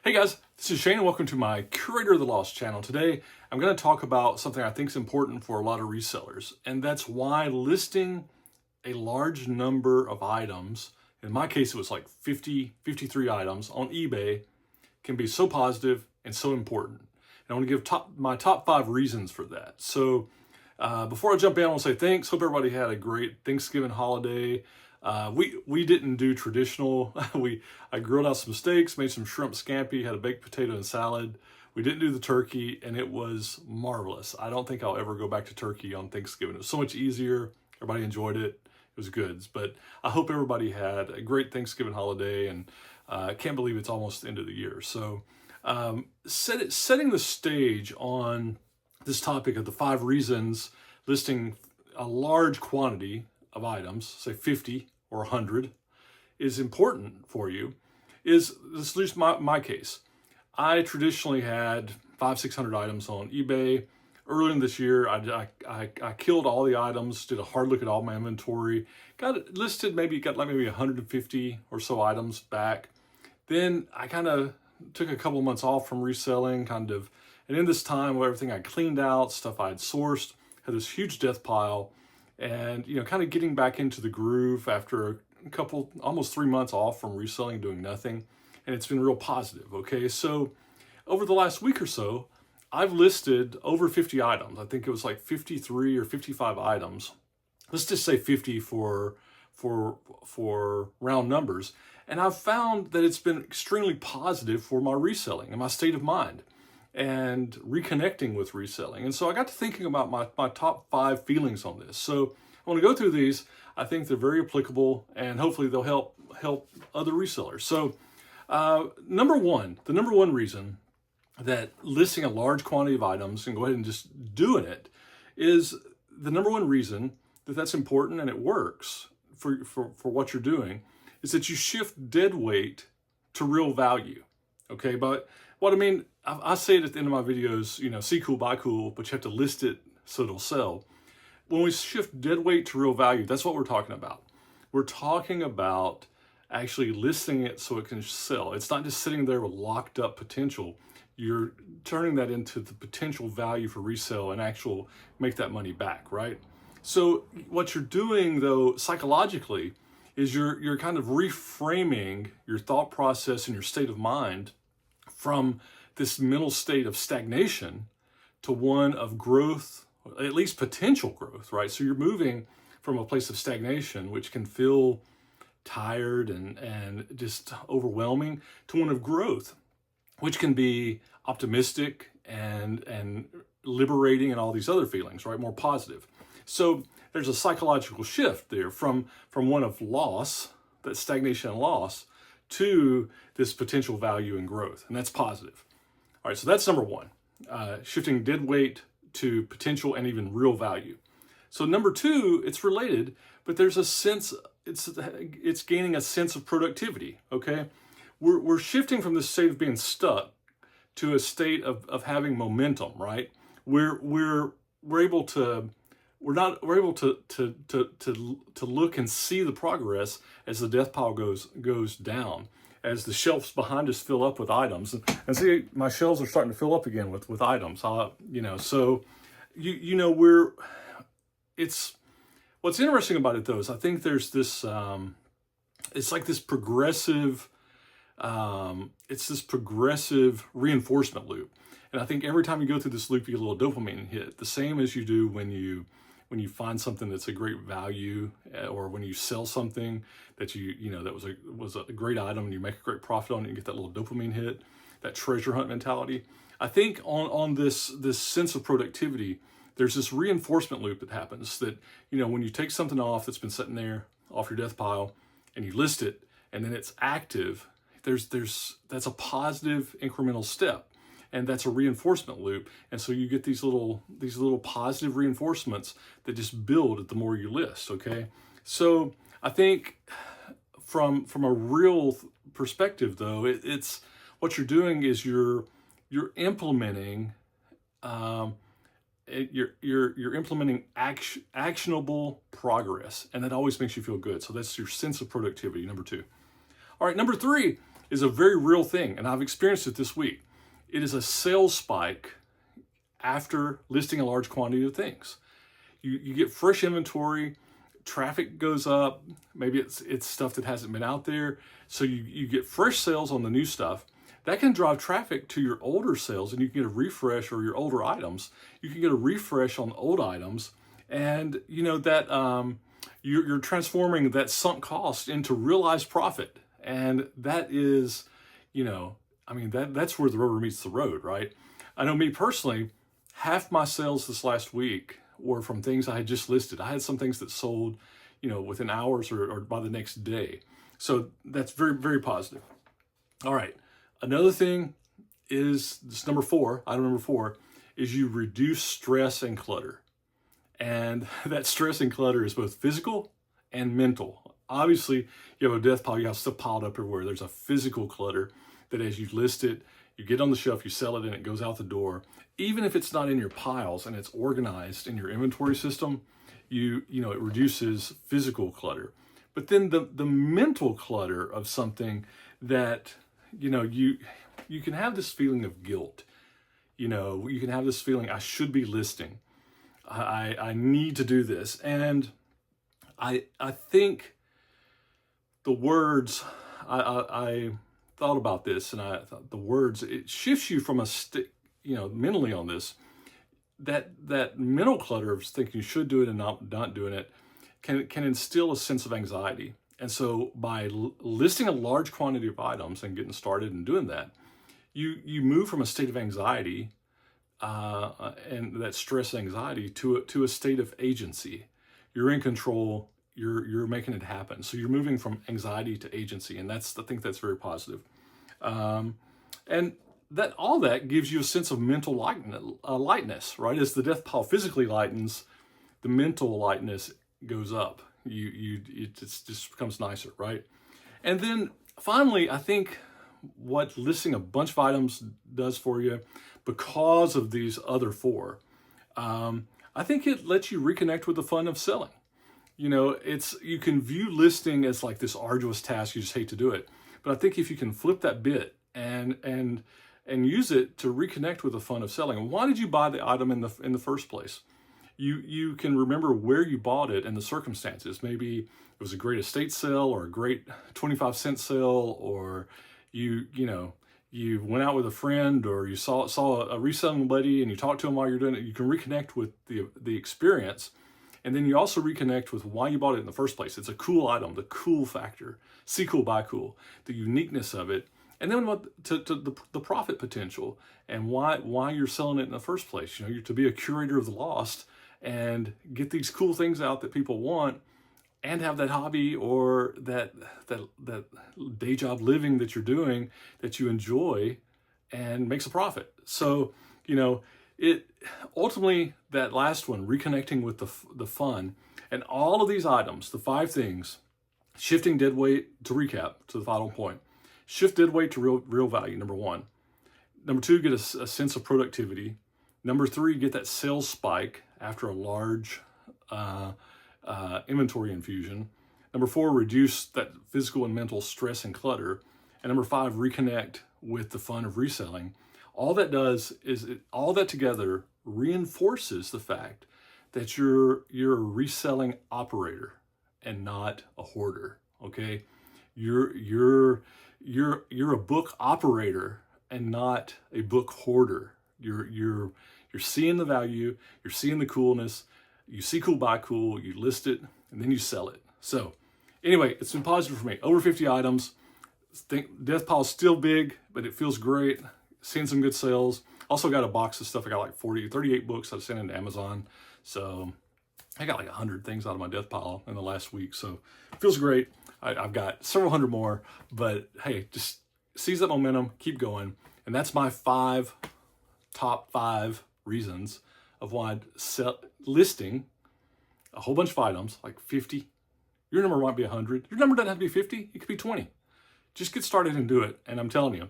Hey guys, this is Shane and welcome to my Curator of the Lost channel. Today I'm going to talk about something I think is important for a lot of resellers, and that's why listing a large number of items, in my case it was like 53 items on eBay, can be so positive and so important. And I want to give my top 5 reasons for that. So before I jump in, I want to say thanks. Hope everybody had a great Thanksgiving holiday. We didn't do traditional. I grilled out some steaks, made some shrimp scampi, had a baked potato and salad. We didn't do the turkey, and it was marvelous. I don't think I'll ever go back to turkey on Thanksgiving. It was so much easier. Everybody enjoyed it. It was good. But I hope everybody had a great Thanksgiving holiday, and I can't believe it's almost the end of the year. So setting the stage on this topic of the 5 reasons listing a large quantity of items, say 50 or 100, is important for you is, this is at least my case. I traditionally had 500-600 items on eBay. Earlier in this year, I killed all the items, did a hard look at all my inventory, got it listed, maybe 150 or so items back. Then I kind of took a couple of months off from reselling, and in this time where everything I cleaned out, stuff I had sourced, had this huge death pile, and kind of getting back into the groove after a couple, almost 3 months off from reselling, doing nothing, and it's been real positive. Okay, so over the last week or so, I've listed over 50 items. I think it was like 53 or 55 items. Let's just say 50 for round numbers. And I've found that it's been extremely positive for my reselling and my state of mind and reconnecting with reselling. And so I got to thinking about my top 5 feelings on this. So I want to go through these. I think they're very applicable, and hopefully they'll help other resellers. So the number one reason that listing a large quantity of items and go ahead and just doing it is the number one reason that that's important and it works for what you're doing is that you shift dead weight to real value. Okay, but what I mean, I say it at the end of my videos, see cool, buy cool, but you have to list it so it'll sell. When we shift dead weight to real value, that's what we're talking about. We're talking about actually listing it so it can sell. It's not just sitting there with locked up potential. You're turning that into the potential value for resale and actual make that money back, right? So what you're doing though, psychologically, is you're kind of reframing your thought process and your state of mind from this mental state of stagnation to one of growth, at least potential growth, right? So you're moving from a place of stagnation, which can feel tired and just overwhelming, to one of growth, which can be optimistic and liberating and all these other feelings, right? More positive. So there's a psychological shift there from one of loss, that stagnation and loss, to this potential value and growth, and that's positive. All right, so that's number one, shifting dead weight to potential and even real value. So number 2, it's related, but there's a sense, it's gaining a sense of productivity, okay? We're shifting from this state of being stuck to a state of having momentum, right? We're able to look and see the progress as the death pile goes down, as the shelves behind us fill up with items, and see my shelves are starting to fill up again with items. So it's what's interesting about it though is I think there's this it's like this progressive reinforcement loop, and I think every time you go through this loop you get a little dopamine hit, the same as you do when you find something that's a great value, or when you sell something that that was a great item and you make a great profit on it, and you get that little dopamine hit, that treasure hunt mentality. I think on this sense of productivity, there's this reinforcement loop that happens that, when you take something off that's been sitting there off your death pile and you list it and then it's active, that's a positive incremental step. And that's a reinforcement loop. And so you get these little positive reinforcements that just build the more you list, okay? So I think from a real perspective though, it's what you're doing is you're implementing you're implementing actionable progress, and that always makes you feel good. So that's your sense of productivity, number 2. All right, number 3 is a very real thing, and I've experienced it this week. It is a sales spike after listing a large quantity of things. You get fresh inventory, traffic goes up, maybe it's stuff that hasn't been out there, so you get fresh sales on the new stuff. That can drive traffic to your older sales, and you can get a refresh, or your older items. You can get a refresh on old items, and that you're transforming that sunk cost into realized profit. And that is, that's where the rubber meets the road, right? I know me personally, half my sales this last week were from things I had just listed. I had some things that sold, within hours or by the next day. So that's very, very positive. All right. Another thing is this item number 4, is you reduce stress and clutter. And that stress and clutter is both physical and mental. Obviously, you have a death pile, you have stuff piled up everywhere. There's a physical clutter that as you list it, you get on the shelf, you sell it, and it goes out the door. Even if it's not in your piles and it's organized in your inventory system, it reduces physical clutter. But then the mental clutter of something that, you can have this feeling of guilt. You can have this feeling, I should be listing. I need to do this. And I think the words, I thought about this, and I thought the words, it shifts you from mentally on this, that mental clutter of thinking you should do it and not doing it can instill a sense of anxiety. And so by listing a large quantity of items and getting started and doing that, you move from a state of anxiety and that stress anxiety to a state of agency. You're in control. You're making it happen. So you're moving from anxiety to agency, and I think that's very positive. And that all that gives you a sense of mental lightness, right? As the death pile physically lightens, the mental lightness goes up. It just becomes nicer, right? And then finally, I think what listing a bunch of items does for you, because of these other 4, I think it lets you reconnect with the fun of selling. You can view listing as like this arduous task, you just hate to do it. But I think if you can flip that bit and use it to reconnect with the fun of selling. Why did you buy the item in the first place? You can remember where you bought it and the circumstances. Maybe it was a great estate sale or a great 25-cent sale, or you went out with a friend, or you saw a reselling buddy and you talked to him while you're doing it. You can reconnect with the experience, and then you also reconnect with why you bought it in the first place. It's a cool item, the cool factor, see cool, buy cool, the uniqueness of it, and then to the profit potential and why you're selling it in the first place. You're to be a curator of the lost and get these cool things out that people want, and have that hobby or that day job living that you're doing that you enjoy and makes a profit. So, it ultimately, that last one, reconnecting with the fun, and all of these items, the 5 things, shifting dead weight, to recap to the final point, shift dead weight to real value, number 1. Number 2, get a sense of productivity. Number 3, get that sales spike after a large inventory infusion. Number 4, reduce that physical and mental stress and clutter. And number 5, reconnect with the fun of reselling. All that does is all that together reinforces the fact that you're a reselling operator and not a hoarder. Okay, you're a book operator and not a book hoarder. You're seeing the value, you're seeing the coolness. You see cool, buy cool, you list it, and then you sell it. So anyway, it's been positive for me. Over 50 items. Death pile's still big, but it feels great. Seeing some good sales. Also got a box of stuff. I got like 38 books I sent into Amazon. So I got like 100 things out of my death pile in the last week. So it feels great. I've got several hundred more, but hey, just seize that momentum, keep going. And that's my top 5 reasons of why listing a whole bunch of items, like 50. Your number might be 100. Your number doesn't have to be 50. It could be 20. Just get started and do it. And I'm telling you,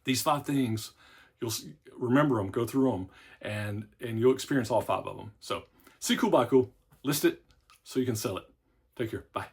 these 5 things, you'll remember them, go through them, and you'll experience all 5 of them. So see cool, buy cool, list it so you can sell it. Take care. Bye.